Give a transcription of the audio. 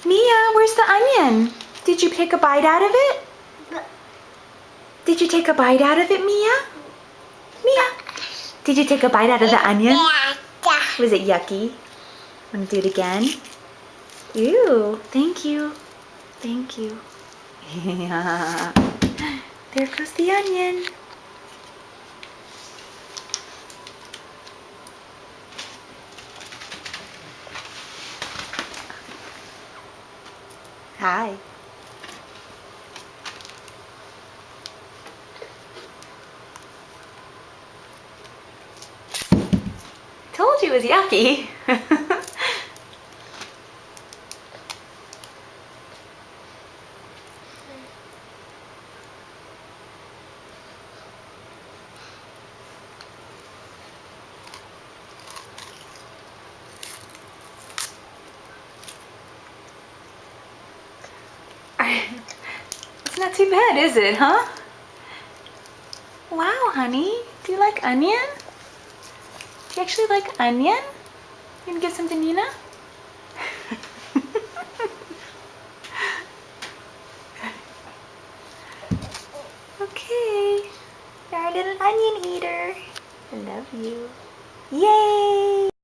Mia, where's the onion? Did you take a bite out of it? Did you take a bite out of it, Mia? Mia, did you take a bite out of the onion? Was it yucky? Want to do it again? Ew, thank you. Thank you. Yeah. There goes the onion. Hi. Told you it was yucky. It's not too bad, is it, huh? Wow, honey. Do you like onion? Do you actually like onion? You gonna give some to Nina? Okay. You're a little onion eater. I love you. Yay!